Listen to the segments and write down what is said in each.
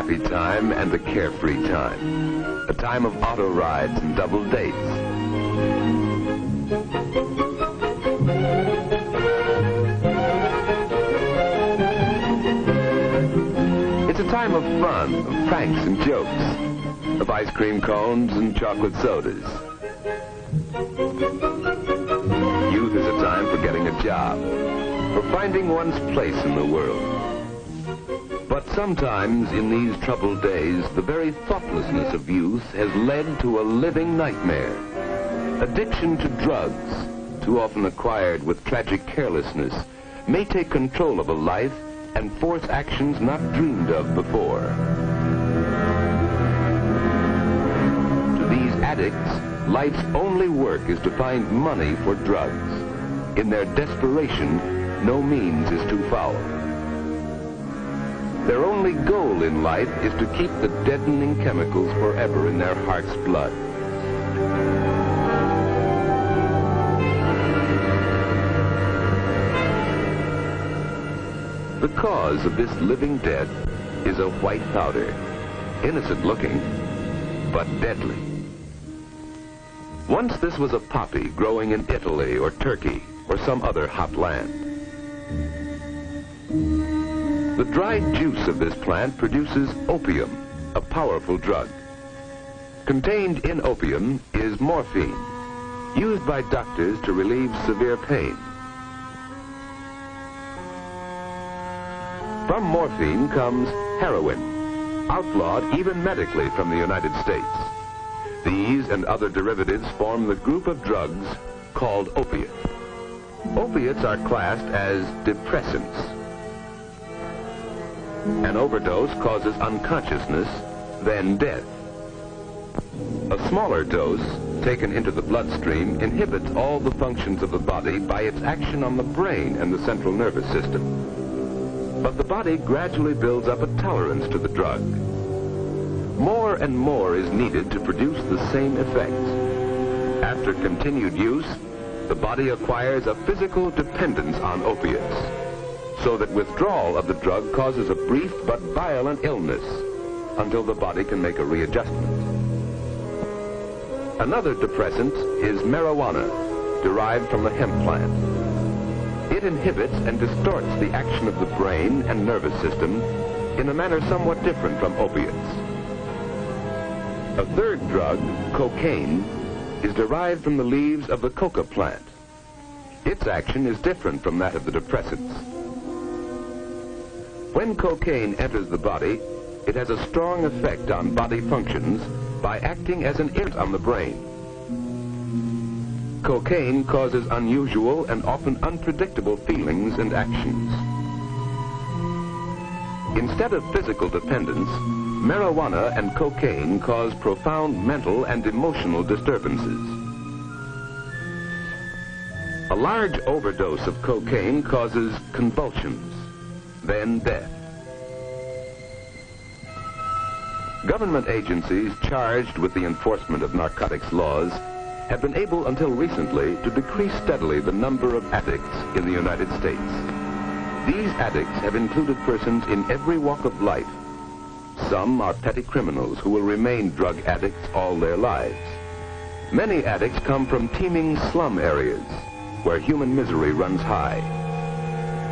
happy time and a carefree time. A time of auto rides and double dates. It's a time of fun, of pranks and jokes, of ice cream cones and chocolate sodas. Youth is a time for getting a job, for finding one's place in the world. But sometimes in these troubled days, the very thoughtlessness of youth has led to a living nightmare. Addiction to drugs, too often acquired with tragic carelessness, may take control of a life and force actions not dreamed of before. To these addicts, life's only work is to find money for drugs. In their desperation, no means is too foul. Their only goal in life is to keep the deadening chemicals forever in their heart's blood. The cause of this living death is a white powder, innocent looking, but deadly. Once this was a poppy growing in Italy or Turkey or some other hot land. The dried juice of this plant produces opium, a powerful drug. Contained in opium is morphine, used by doctors to relieve severe pain. From morphine comes heroin, outlawed even medically from the United States. These and other derivatives form the group of drugs called opiates. Opiates are classed as depressants. An overdose causes unconsciousness, then death. A smaller dose, taken into the bloodstream, inhibits all the functions of the body by its action on the brain and the central nervous system. But the body gradually builds up a tolerance to the drug. More and more is needed to produce the same effects. After continued use, the body acquires a physical dependence on opiates, so that withdrawal of the drug causes a brief but violent illness until the body can make a readjustment. Another depressant is marijuana, derived from the hemp plant. It inhibits and distorts the action of the brain and nervous system in a manner somewhat different from opiates. A third drug, cocaine, is derived from the leaves of the coca plant. Its action is different from that of the depressants. When cocaine enters the body, it has a strong effect on body functions by acting as an irritant on the brain. Cocaine causes unusual and often unpredictable feelings and actions. Instead of physical dependence, marijuana and cocaine cause profound mental and emotional disturbances. A large overdose of cocaine causes convulsions, then death. Government agencies charged with the enforcement of narcotics laws have been able until recently to decrease steadily the number of addicts in the United States. These addicts have included persons in every walk of life. Some are petty criminals who will remain drug addicts all their lives. Many addicts come from teeming slum areas where human misery runs high.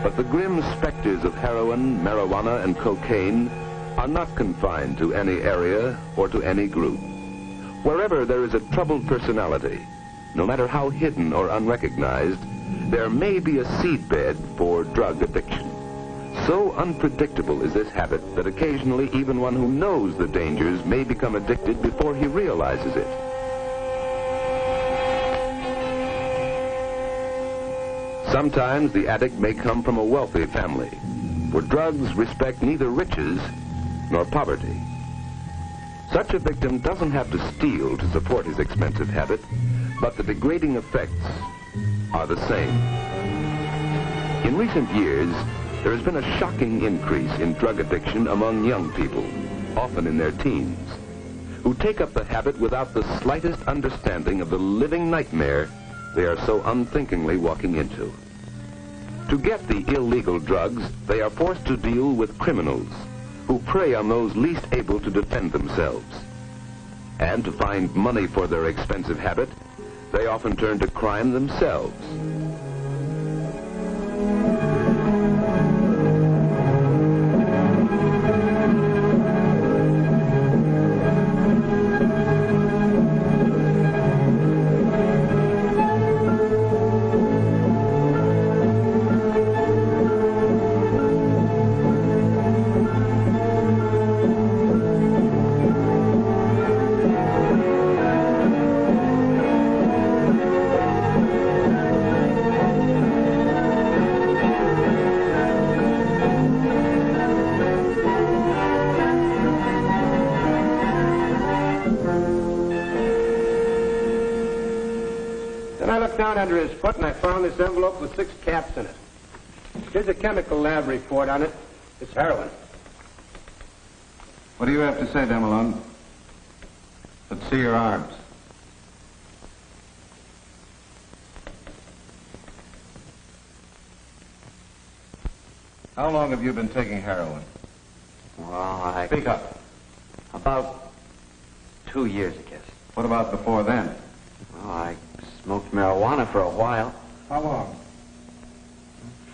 But the grim specters of heroin, marijuana, and cocaine are not confined to any area or to any group. Wherever there is a troubled personality, no matter how hidden or unrecognized, there may be a seedbed for drug addiction. So unpredictable is this habit that occasionally even one who knows the dangers may become addicted before he realizes it. Sometimes the addict may come from a wealthy family, where drugs respect neither riches nor poverty. Such a victim doesn't have to steal to support his expensive habit, but the degrading effects are the same. In recent years, there has been a shocking increase in drug addiction among young people, often in their teens, who take up the habit without the slightest understanding of the living nightmare they are so unthinkingly walking into. To get the illegal drugs, they are forced to deal with criminals who prey on those least able to defend themselves. And to find money for their expensive habit, they often turn to crime themselves. I looked down under his foot and I found this envelope with 6 caps in it. Here's a chemical lab report on it. It's heroin. What do you have to say, Demelon? Let's see your arms. How long have you been taking heroin? Well, Speak up. about 2 years, I guess. What about before then? Well, I smoked marijuana for a while. How long?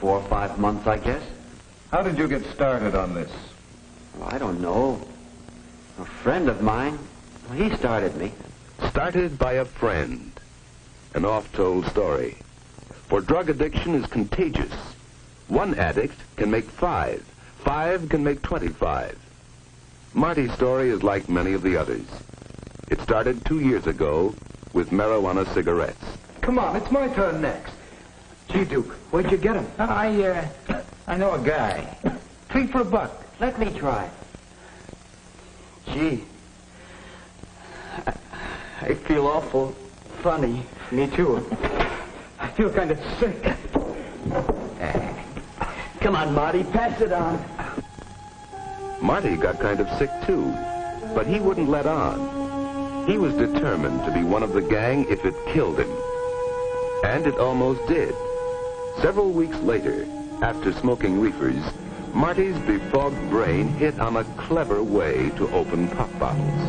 4 or 5 months, I guess. How did you get started on this? Well, I don't know. A friend of mine, well, he started me. Started by a friend. An oft-told story. For drug addiction is contagious. One addict can make 5. 5 can make 25. Marty's story is like many of the others. It started 2 years ago with marijuana cigarettes. Come on, it's my turn next. Gee, Duke, where'd you get him? I know a guy. 3 for $1. Let me try. Gee, I feel awful funny. Me too. I feel kind of sick. Come on, Marty, pass it on. Marty got kind of sick too, but he wouldn't let on. He was determined to be one of the gang if it killed him. And it almost did. Several weeks later, after smoking reefers, Marty's befogged brain hit on a clever way to open pop bottles.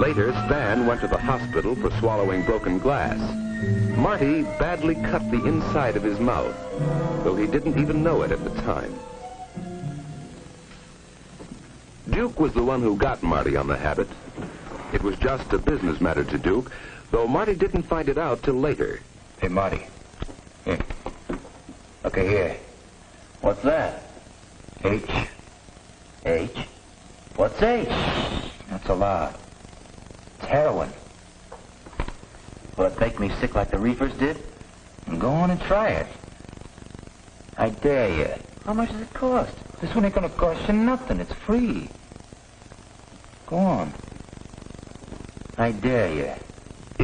Later, Stan went to the hospital for swallowing broken glass. Marty badly cut the inside of his mouth, though he didn't even know it at the time. Duke was the one who got Marty on the habit. It was just a business matter to Duke, though Marty didn't find it out till later. Hey, Marty. Here. Okay, here. What's that? H. H? What's H? That's a lot. It's heroin. Will it make me sick like the reefers did? Go on and try it. I dare you. How much does it cost? This one ain't gonna cost you nothing. It's free. Go on. I dare you.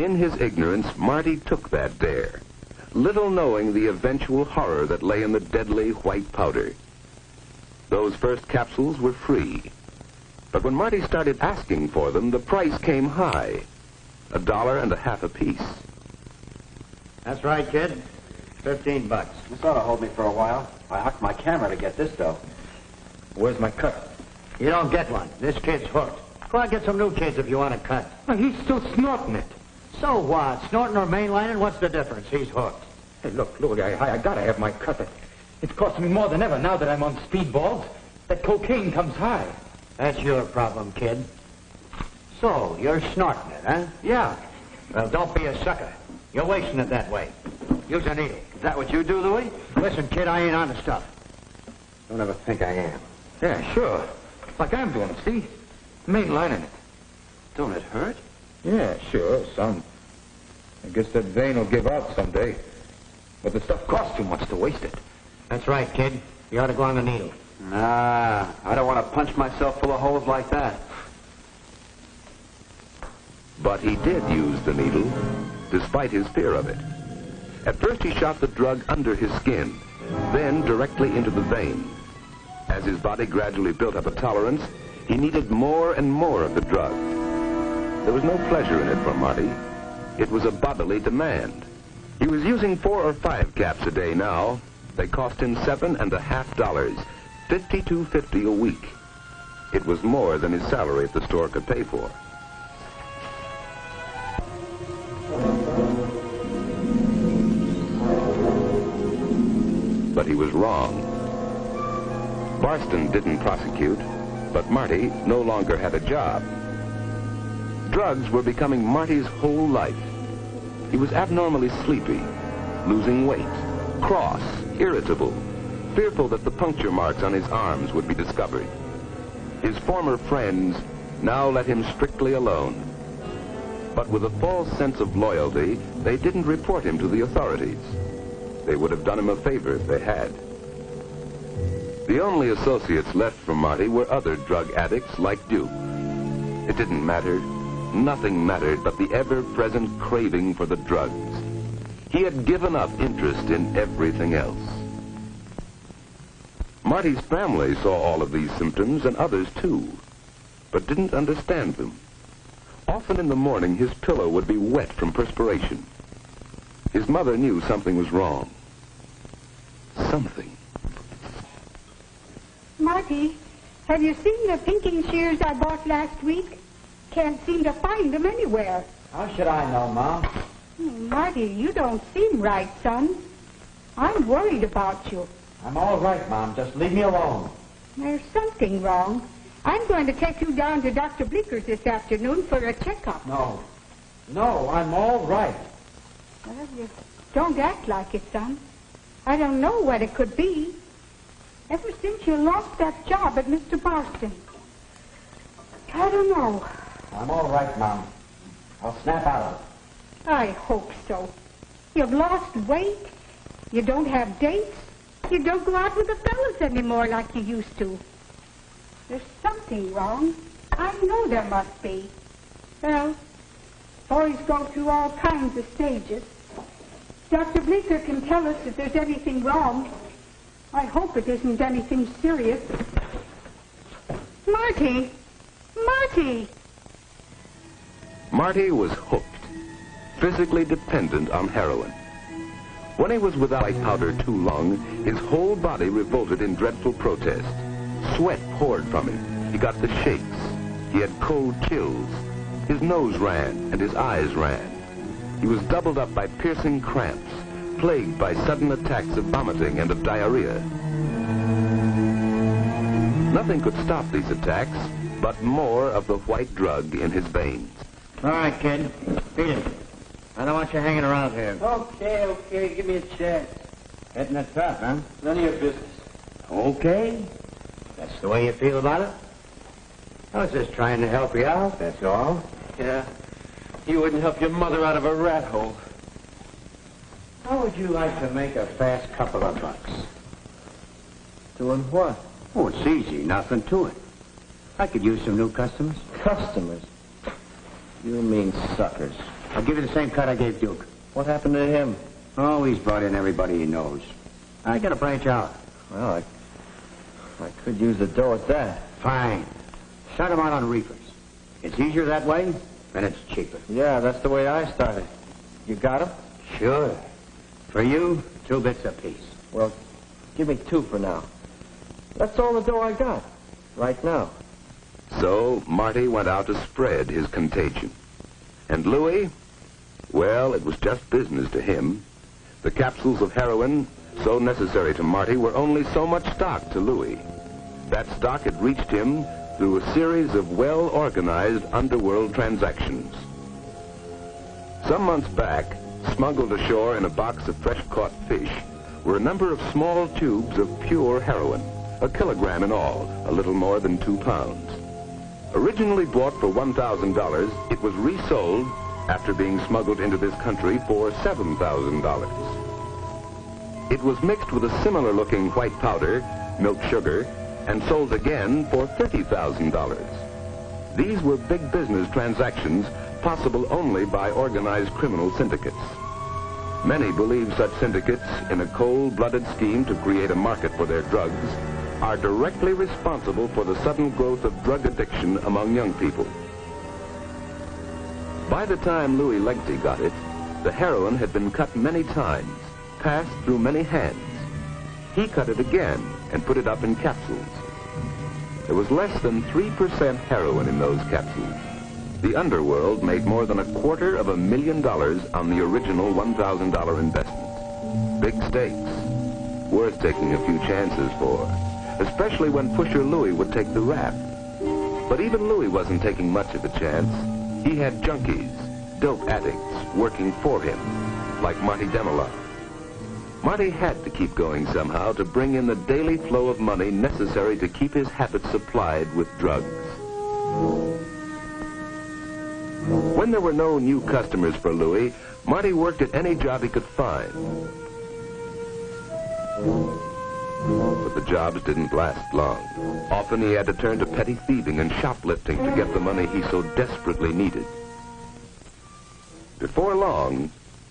In his ignorance, Marty took that dare, little knowing the eventual horror that lay in the deadly white powder. Those first capsules were free. But when Marty started asking for them, the price came high. $1.50 apiece. That's right, kid. $15. This ought to hold me for a while. I hooked my camera to get this, though. Where's my cut? You don't get one. This kid's hooked. Go out and get some new kids if you want to cut. He's still snorting it. So what? Snorting or mainlining, what's the difference? He's hooked. Hey, look, I gotta have my cut. It's costing me more than ever now that I'm on speedballs. That cocaine comes high. That's your problem, kid. So, you're snorting it, huh? Yeah. Well, don't be a sucker. You're wasting it that way. Use a needle. Is that what you do, Louis? Listen, kid, I ain't on the stuff. Don't ever think I am. Yeah, sure. Like I'm doing, see? Mainlining it. Don't it hurt? Yeah, sure, some. I guess that vein will give out someday. But the stuff costs too much to waste it. That's right, kid. You ought to go on the needle. Nah, I don't want to punch myself full of holes like that. But he did use the needle, despite his fear of it. At first, he shot the drug under his skin, then directly into the vein. As his body gradually built up a tolerance, he needed more and more of the drug. There was no pleasure in it for Marty. It was a bodily demand. He was using 4 or 5 caps a day now, They cost him $7.50, $52.50 a week. It was more than his salary at the store could pay for. But he was wrong. Barston didn't prosecute, but Marty no longer had a job. Drugs were becoming Marty's whole life. He was abnormally sleepy, losing weight, cross, irritable, fearful that the puncture marks on his arms would be discovered. His former friends now let him strictly alone. But with a false sense of loyalty, they didn't report him to the authorities. They would have done him a favor if they had. The only associates left from Marty were other drug addicts like Duke. It didn't matter. Nothing mattered but the ever-present craving for the drugs. He had given up interest in everything else. Marty's family saw all of these symptoms, and others too, but didn't understand them. Often in the morning, his pillow would be wet from perspiration. His mother knew something was wrong. Something. Marty, have you seen the pinking shears I bought last week? Can't seem to find them anywhere. How should I know, Mom? Marty, you don't seem right, son. I'm worried about you. I'm all right, Mom. Just leave me alone. There's something wrong. I'm going to take you down to Dr. Bleeker's this afternoon for a checkup. No. No, I'm all right. Well, you don't act like it, son. I don't know what it could be. Ever since you lost that job at Mr. Barston. I don't know. I'm all right, Mom. I'll snap out of it. I hope so. You've lost weight. You don't have dates. You don't go out with the fellas anymore like you used to. There's something wrong. I know there must be. Well, boys go through all kinds of stages. Dr. Bleeker can tell us if there's anything wrong. I hope it isn't anything serious. Marty! Marty! Marty was hooked, physically dependent on heroin. When he was without white powder too long, his whole body revolted in dreadful protest. Sweat poured from him. He got the shakes. He had cold chills. His nose ran and his eyes ran. He was doubled up by piercing cramps, plagued by sudden attacks of vomiting and of diarrhea. Nothing could stop these attacks but more of the white drug in his veins. All right, kid. Beat it. I don't want you hanging around here. Okay. Give me a chance. Hitting it tough, huh? None of your business. Okay. That's the way you feel about it? I was just trying to help you out, that's all. Yeah. You wouldn't help your mother out of a rat hole. How would you like to make a fast couple of bucks? Doing what? Oh, it's easy. Nothing to it. I could use some new customers. Customers. You mean suckers. I'll give you the same cut I gave Duke. What happened to him? Oh, he's brought in everybody he knows. I gotta branch out. Well, I could use the dough at that. Fine. Start him out on reefers. It's easier that way, and it's cheaper. Yeah, that's the way I started. You got him? Sure. For you, 2 bits apiece. Well, give me 2 for now. That's all the dough I got. Right now. So Marty went out to spread his contagion. And Louis, well, it was just business to him. The capsules of heroin, so necessary to Marty, were only so much stock to Louis. That stock had reached him through a series of well-organized underworld transactions. Some months back, smuggled ashore in a box of fresh-caught fish, were a number of small tubes of pure heroin, 1 kilogram in all, a little more than 2 pounds. Originally bought for $1,000, it was resold after being smuggled into this country for $7,000. It was mixed with a similar-looking white powder, milk sugar, and sold again for $30,000. These were big business transactions possible only by organized criminal syndicates. Many believe such syndicates, in a cold-blooded scheme to create a market for their drugs, are directly responsible for the sudden growth of drug addiction among young people. By the time Louis Legty got it, the heroin had been cut many times, passed through many hands. he cut it again and put it up in capsules. There was less than 3% heroin in those capsules. The underworld made more than $250,000 on the original $1,000 investment. Big stakes, worth taking a few chances for, especially when Pusher Louie would take the rap. But even Louie wasn't taking much of a chance. He had junkies, dope addicts, working for him, like Marty Demelon. Marty had to keep going somehow to bring in the daily flow of money necessary to keep his habit supplied with drugs. When there were no new customers for Louie, Marty worked at any job he could find. But the jobs didn't last long. Often he had to turn to petty thieving and shoplifting to get the money he so desperately needed. Before long,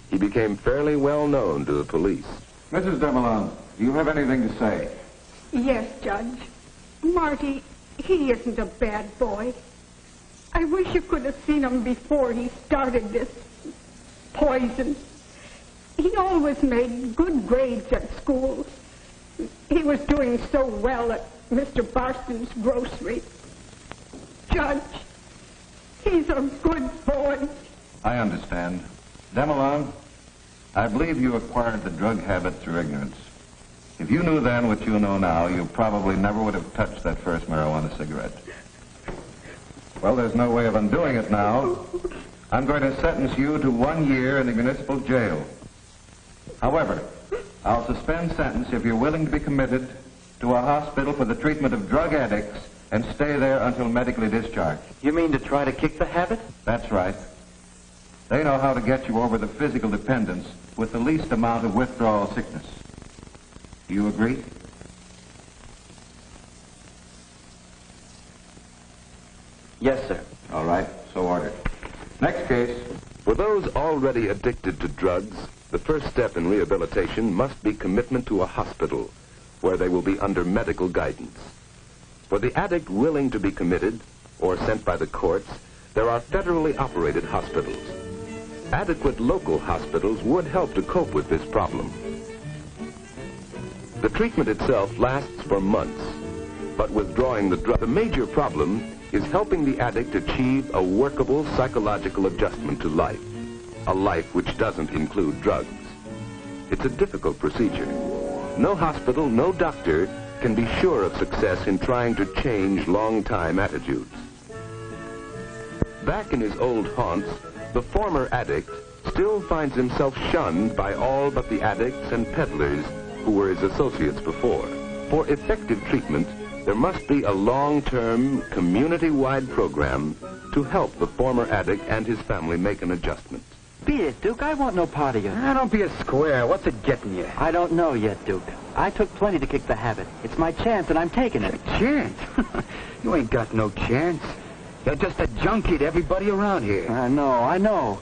he became fairly well known to the police. Mrs. Demelon, do you have anything to say? Yes, Judge. Marty, he isn't a bad boy. I wish you could have seen him before he started this poison. He always made good grades at school. He was doing so well at Mr. Barston's grocery. Judge, he's a good boy. I understand. Demelon, I believe you acquired the drug habit through ignorance. If you knew then what you know now, you probably never would have touched that first marijuana cigarette. Well, there's no way of undoing it now. I'm going to sentence you to 1 year in the municipal jail. However, I'll suspend sentence if you're willing to be committed to a hospital for the treatment of drug addicts and stay there until medically discharged. You mean to try to kick the habit? That's right. They know how to get you over the physical dependence with the least amount of withdrawal sickness. Do you agree? Yes, sir. All right, so ordered. Next case. For those already addicted to drugs, the first step in rehabilitation must be commitment to a hospital where they will be under medical guidance. For the addict willing to be committed or sent by the courts, there are federally operated hospitals. Adequate local hospitals would help to cope with this problem. The treatment itself lasts for months, but withdrawing the drug, the major problem is helping the addict achieve a workable psychological adjustment to life, a life which doesn't include drugs. It's a difficult procedure. No hospital, no doctor can be sure of success in trying to change long-time attitudes. Back in his old haunts, the former addict still finds himself shunned by all but the addicts and peddlers who were his associates before. For effective treatment, there must be a long-term, community-wide program to help the former addict and his family make an adjustment. Beat it, Duke. I want no part of you. Don't be a square. What's it getting you? I don't know yet, Duke. I took plenty to kick the habit. It's my chance, and I'm taking it. Chance? You ain't got no chance. You're just a junkie to everybody around here. I know.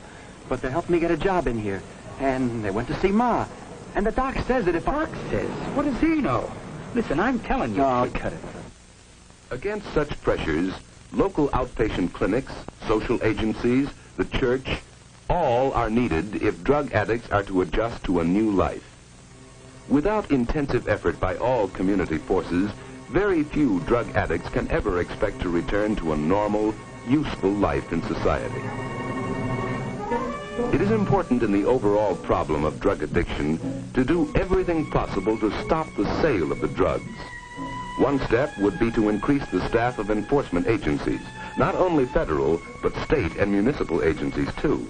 But they helped me get a job in here. And they went to see Ma. And the doc says that if Doc says? What does he know? Listen, I'm telling you. No, cut it. Against such pressures, local outpatient clinics, social agencies, the church, all are needed if drug addicts are to adjust to a new life. Without intensive effort by all community forces, very few drug addicts can ever expect to return to a normal, useful life in society. It is important in the overall problem of drug addiction to do everything possible to stop the sale of the drugs. One step would be to increase the staff of enforcement agencies, not only federal, but state and municipal agencies too.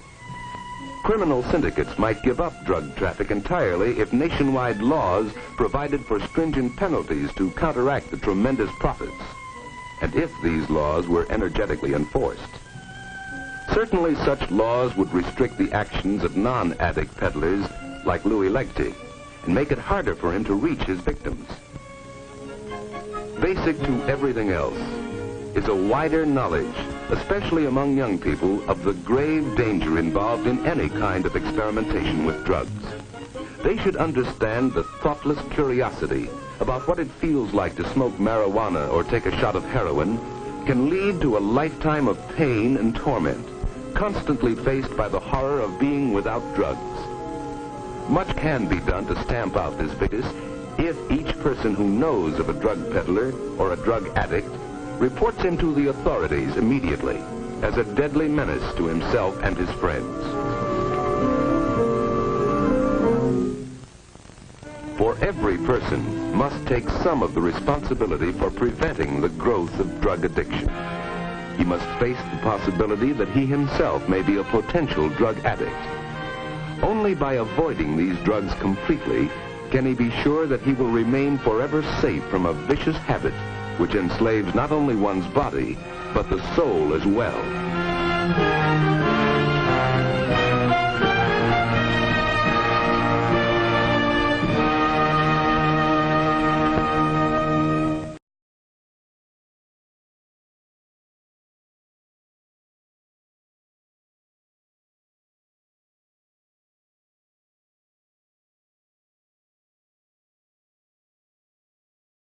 Criminal syndicates might give up drug traffic entirely if nationwide laws provided for stringent penalties to counteract the tremendous profits, and if these laws were energetically enforced. Certainly such laws would restrict the actions of non-addict peddlers like Louie Legty and make it harder for him to reach his victims. Basic to everything else is a wider knowledge, especially among young people, of the grave danger involved in any kind of experimentation with drugs. They should understand the thoughtless curiosity about what it feels like to smoke marijuana or take a shot of heroin can lead to a lifetime of pain and torment, constantly faced by the horror of being without drugs. Much can be done to stamp out this vicious, if each person who knows of a drug peddler or a drug addict reports him to the authorities immediately as a deadly menace to himself and his friends. For every person must take some of the responsibility for preventing the growth of drug addiction. He must face the possibility that he himself may be a potential drug addict. Only by avoiding these drugs completely can he be sure that he will remain forever safe from a vicious habit which enslaves not only one's body, but the soul as well.